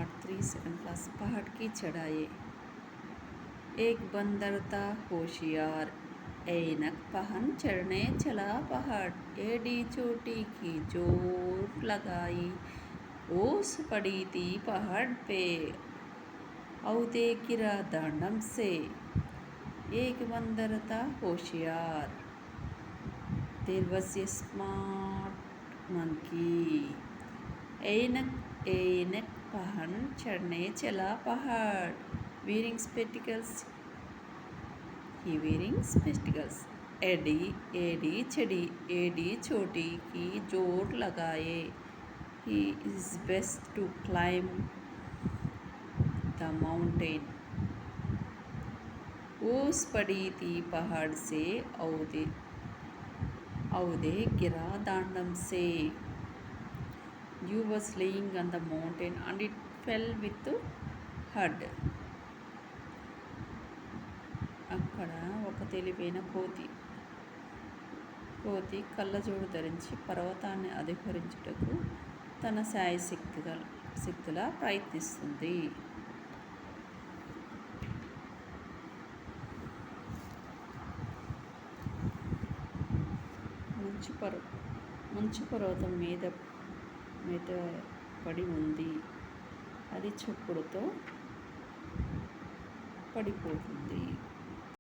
Part 3 second class. पहाड़ की चढ़ाई। एक बंदर था होशियार, ऐनक पहन चढ़ने चला पहाड़। एडी चोटी की जोर लगाई, ओस पड़ी थी पहाड़ पे, औदे गिरा दांडम से। एक बंदर था होशियार, there was a smart monkey. ऐनक पहन चढ़ने चला पहाड़। Wearing spectacles, he wearing spectacles. एडी चोटी की जोर लगाए, he is best to climb the mountain. ओस पड़ी थी पहाड़ से, औदे गिरा दांडम से। Dew was laying on the mountain and it fell with hud. అక్కడ ఒక తెలివైన కోతి కళ్ళజోడు ధరించి పర్వతాన్ని అధికరించుటకు తన శాయశక్తులా ప్రయత్నిస్తుంది. మంచు పర్వతం మీద పడి ఉంది. అది చప్పుడుతో పడిపోతుంది.